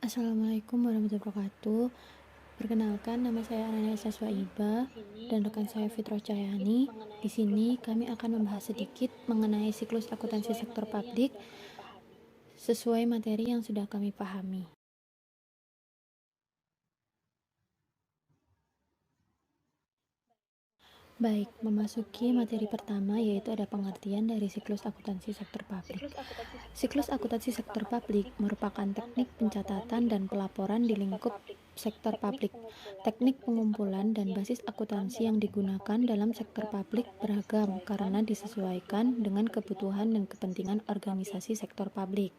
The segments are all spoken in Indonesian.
Assalamualaikum warahmatullahi wabarakatuh. Perkenalkan, nama saya Anania Saswaiba dan rekan saya Fitro Cahyani. Di sini kami akan membahas sedikit mengenai siklus akuntansi sektor publik sesuai materi yang sudah kami pahami. Baik, memasuki materi pertama yaitu ada pengertian dari siklus akuntansi sektor publik. Siklus akuntansi sektor publik merupakan teknik pencatatan dan pelaporan di lingkup sektor publik. Teknik pengumpulan dan basis akuntansi yang digunakan dalam sektor publik beragam karena disesuaikan dengan kebutuhan dan kepentingan organisasi sektor publik.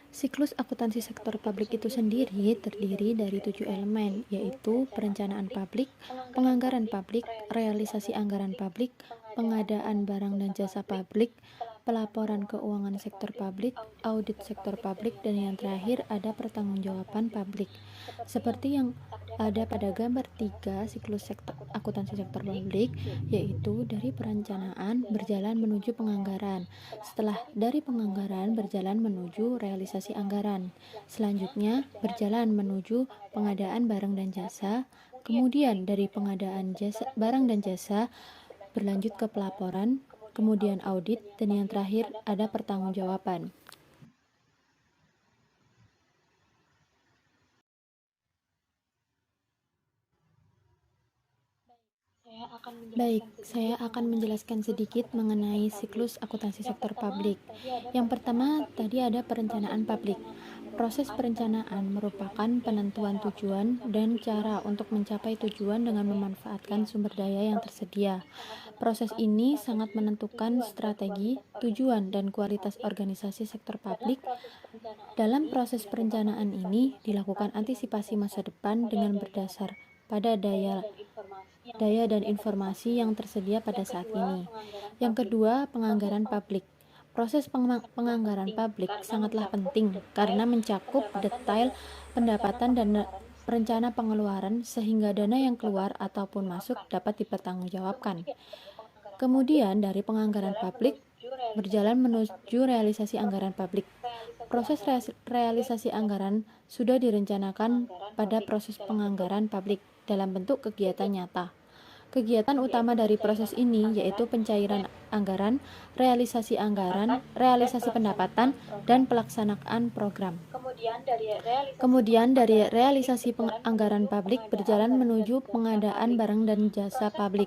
Siklus akuntansi sektor publik itu sendiri terdiri dari 7 elemen, yaitu perencanaan publik, penganggaran publik, realisasi anggaran publik, pengadaan barang dan jasa publik, pelaporan keuangan sektor publik, audit sektor publik, dan yang terakhir ada pertanggungjawaban publik. Seperti yang ada pada gambar 3 siklus akuntansi sektor publik, yaitu dari perencanaan berjalan menuju penganggaran. Setelah dari penganggaran berjalan menuju realisasi anggaran. Selanjutnya berjalan menuju pengadaan barang dan jasa. Kemudian dari pengadaan barang dan jasa berlanjut ke pelaporan, kemudian audit, dan yang terakhir ada pertanggungjawaban. Baik, saya akan menjelaskan sedikit mengenai siklus akuntansi sektor publik. Yang pertama, tadi ada perencanaan publik. Proses perencanaan merupakan penentuan tujuan dan cara untuk mencapai tujuan dengan memanfaatkan sumber daya yang tersedia. Proses ini sangat menentukan strategi, tujuan, dan kualitas organisasi sektor publik. Dalam proses perencanaan ini dilakukan antisipasi masa depan dengan berdasar pada daya dan informasi yang tersedia pada saat ini. Yang kedua, penganggaran publik. Proses penganggaran publik sangatlah penting karena mencakup detail pendapatan dan rencana pengeluaran sehingga dana yang keluar ataupun masuk dapat dipertanggungjawabkan. Kemudian dari penganggaran publik berjalan menuju realisasi anggaran publik. Proses realisasi anggaran sudah direncanakan pada proses penganggaran publik dalam bentuk kegiatan nyata. Kegiatan utama dari proses ini yaitu pencairan anggaran, realisasi pendapatan, dan pelaksanaan program. Kemudian dari realisasi anggaran publik berjalan menuju pengadaan barang dan jasa publik.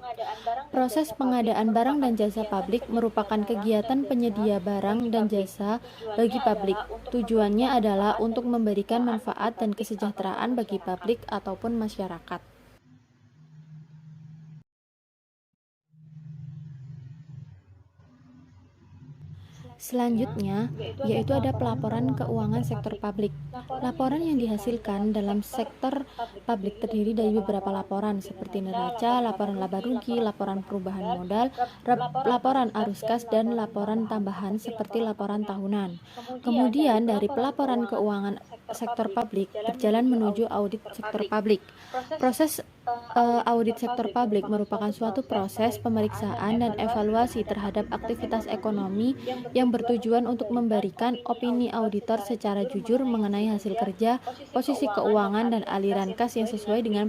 Proses pengadaan barang dan jasa publik merupakan kegiatan penyedia barang dan jasa bagi publik. Tujuannya adalah untuk memberikan manfaat dan kesejahteraan bagi publik ataupun masyarakat. Selanjutnya, yaitu ada pelaporan keuangan sektor publik. Laporan yang dihasilkan dalam sektor publik terdiri dari beberapa laporan seperti neraca, laporan laba rugi, laporan perubahan modal, laporan arus kas, dan laporan tambahan seperti laporan tahunan. Kemudian dari pelaporan keuangan sektor publik berjalan menuju audit sektor publik. Proses audit sektor publik merupakan suatu proses pemeriksaan dan evaluasi terhadap aktivitas ekonomi yang bertujuan untuk memberikan opini auditor secara jujur mengenai hasil kerja, posisi keuangan, dan aliran kas yang sesuai dengan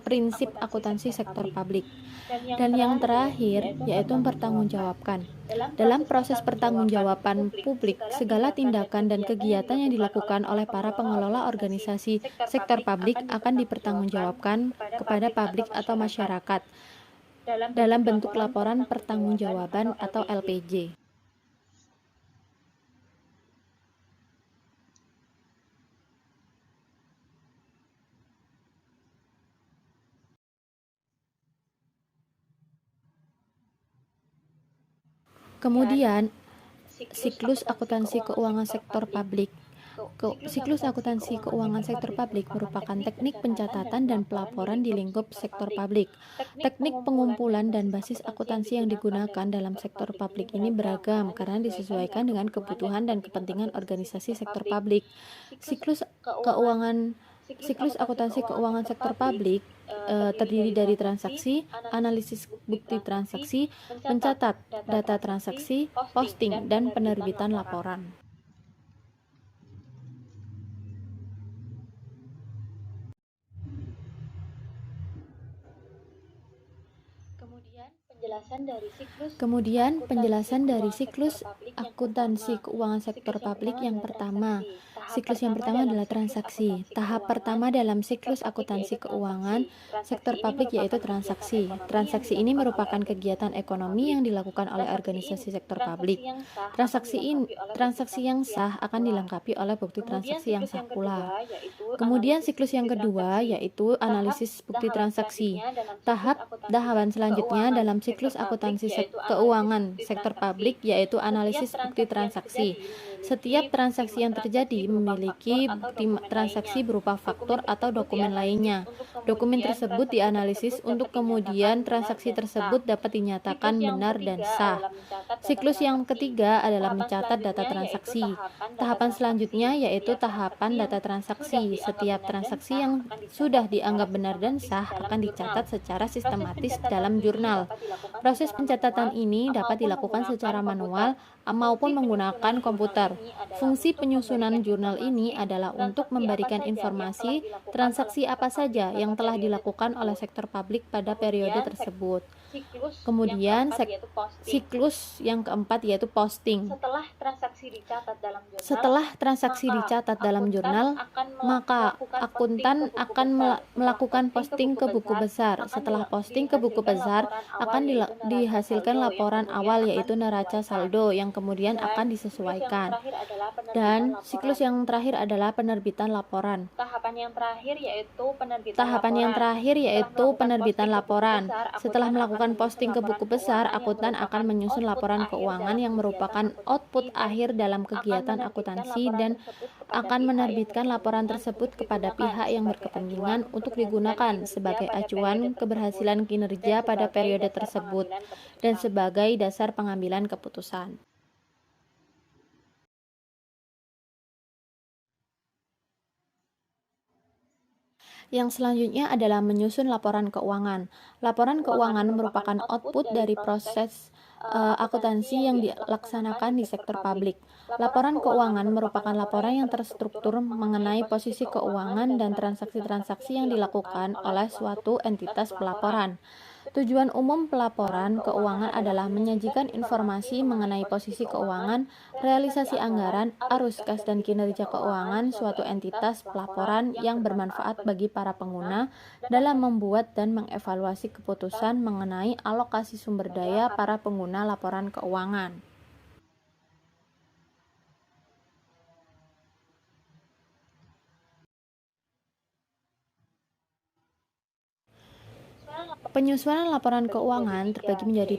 prinsip akuntansi sektor publik. Dan yang terakhir, yaitu mempertanggungjawabkan. Dalam proses pertanggungjawaban publik, segala tindakan dan kegiatan yang dilakukan oleh para pengelola organisasi sektor publik akan dipertanggungjawabkan kepada publik atau masyarakat dalam bentuk laporan pertanggungjawaban atau LPJ. Kemudian, siklus akuntansi keuangan sektor publik. Siklus akuntansi keuangan sektor publik merupakan teknik pencatatan dan pelaporan di lingkup sektor publik. Teknik pengumpulan dan basis akuntansi yang digunakan dalam sektor publik ini beragam karena disesuaikan dengan kebutuhan dan kepentingan organisasi sektor publik. Siklus keuangan Siklus akuntansi keuangan sektor publik terdiri dari transaksi, analisis bukti transaksi, mencatat data transaksi, posting, dan penerbitan laporan. Kemudian, penjelasan dari siklus akuntansi keuangan sektor publik yang pertama. Siklus yang pertama adalah transaksi. Tahap pertama dalam siklus akuntansi keuangan sektor publik yaitu transaksi. Transaksi ini merupakan kegiatan ekonomi yang dilakukan oleh organisasi sektor publik. Transaksi yang sah akan dilengkapi oleh bukti transaksi yang sah pula. Kemudian siklus yang kedua yaitu analisis bukti transaksi. Tahapan selanjutnya dalam siklus akuntansi keuangan sektor publik yaitu analisis bukti transaksi. Setiap transaksi yang terjadi memiliki bukti transaksi berupa faktur atau dokumen lainnya. Dokumen tersebut dianalisis untuk kemudian transaksi tersebut dapat dinyatakan benar dan sah. Siklus yang ketiga adalah mencatat data transaksi. Tahapan selanjutnya yaitu tahapan data transaksi. Setiap transaksi yang sudah dianggap benar dan sah akan dicatat secara sistematis dalam jurnal. Proses pencatatan ini dapat dilakukan secara manual maupun menggunakan komputer. Fungsi penyusunan jurnal ini adalah untuk memberikan informasi transaksi apa saja yang telah dilakukan oleh sektor publik pada periode tersebut. Kemudian siklus yang keempat yaitu posting. Setelah transaksi dicatat dalam jurnal, maka akuntan akan melakukan posting ke buku besar. Setelah posting ke buku besar, akan dihasilkan laporan awal yaitu neraca saldo yang kemudian akan disesuaikan. Dan siklus yang terakhir adalah penerbitan laporan. Tahapan yang terakhir yaitu penerbitan laporan. Setelah melakukan posting ke buku besar, akuntan akan menyusun laporan keuangan yang merupakan output akhir dalam kegiatan akuntansi dan akan menerbitkan laporan tersebut kepada pihak yang berkepentingan untuk digunakan sebagai acuan keberhasilan kinerja pada periode tersebut dan sebagai dasar pengambilan keputusan. Yang selanjutnya adalah menyusun laporan keuangan. Laporan keuangan merupakan output dari proses akuntansi yang dilaksanakan di sektor publik. Laporan keuangan merupakan laporan yang terstruktur mengenai posisi keuangan dan transaksi-transaksi yang dilakukan oleh suatu entitas pelaporan. Tujuan umum pelaporan keuangan adalah menyajikan informasi mengenai posisi keuangan, realisasi anggaran, arus kas dan kinerja keuangan suatu entitas pelaporan yang bermanfaat bagi para pengguna dalam membuat dan mengevaluasi keputusan mengenai alokasi sumber daya para pengguna laporan keuangan. Penyusunan laporan keuangan terbagi menjadi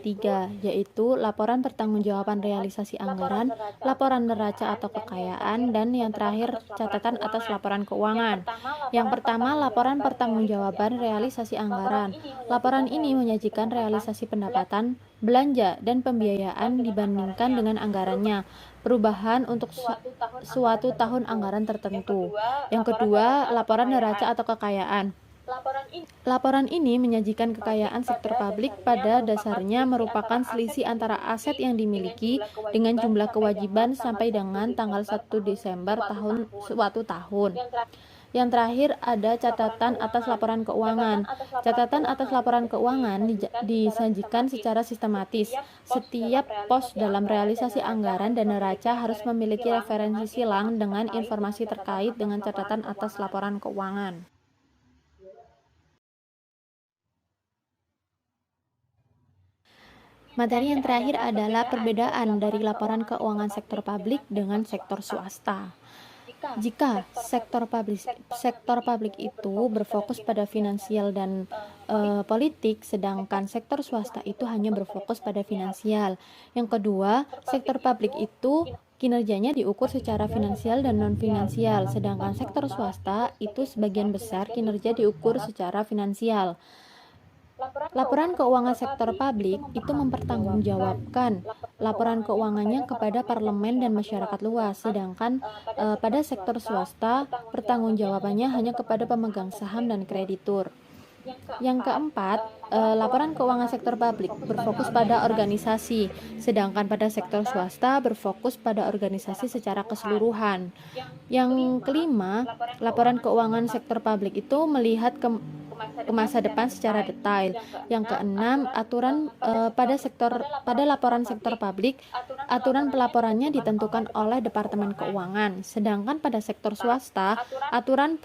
3, yaitu laporan pertanggungjawaban realisasi anggaran, laporan neraca atau kekayaan, dan yang terakhir catatan atas laporan keuangan. Yang pertama, laporan pertanggungjawaban realisasi anggaran. Laporan ini menyajikan realisasi pendapatan, belanja, dan pembiayaan dibandingkan dengan anggarannya, perubahan untuk suatu tahun anggaran tertentu. Yang kedua, laporan neraca atau kekayaan. Laporan ini menyajikan kekayaan sektor publik pada dasarnya merupakan selisih antara aset yang dimiliki dengan jumlah kewajiban sampai dengan tanggal 1 Desember suatu tahun. Yang terakhir ada catatan atas laporan keuangan. Catatan atas laporan keuangan disajikan secara sistematis. Setiap pos dalam realisasi anggaran dan neraca harus memiliki referensi silang dengan informasi terkait dengan catatan atas laporan keuangan. Materi yang terakhir adalah perbedaan dari laporan keuangan sektor publik dengan sektor swasta. Jika sektor publik itu berfokus pada finansial dan politik, sedangkan sektor swasta itu hanya berfokus pada finansial. Yang kedua, sektor publik itu kinerjanya diukur secara finansial dan non-finansial, sedangkan sektor swasta itu sebagian besar kinerja diukur secara finansial. Laporan keuangan sektor publik itu mempertanggungjawabkan laporan keuangannya kepada parlemen dan masyarakat luas, sedangkan pada sektor swasta pertanggungjawabannya hanya kepada pemegang saham dan kreditur. Yang keempat, laporan keuangan sektor publik berfokus pada organisasi, sedangkan pada sektor swasta berfokus pada organisasi secara keseluruhan. Yang kelima, laporan keuangan sektor publik itu melihat ke masa depan secara detail. Yang keenam, aturan pada laporan sektor publik, aturan pelaporannya ditentukan oleh Departemen Keuangan. Sedangkan pada sektor swasta, laporan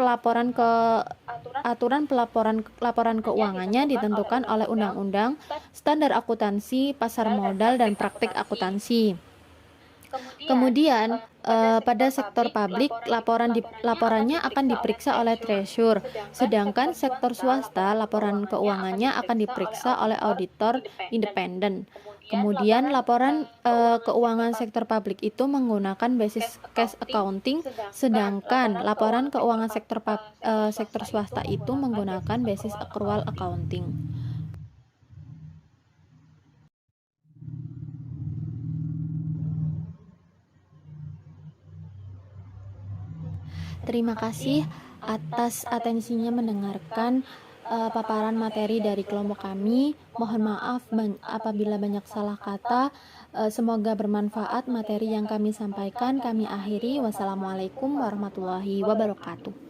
keuangannya ditentukan oleh undang-undang, standar akuntansi, pasar modal, dan praktik akuntansi. Kemudian, pada sektor publik, laporannya akan diperiksa oleh treasurer, sedangkan sektor swasta, laporan keuangannya akan diperiksa oleh auditor independen. Kemudian, laporan keuangan sektor publik itu menggunakan basis cash accounting, sedangkan laporan keuangan sektor swasta itu menggunakan basis accrual accounting. Terima kasih atas atensinya mendengarkan paparan materi dari kelompok kami. Mohon maaf apabila banyak salah kata. Semoga bermanfaat materi yang kami sampaikan. Kami akhiri. Wassalamualaikum warahmatullahi wabarakatuh.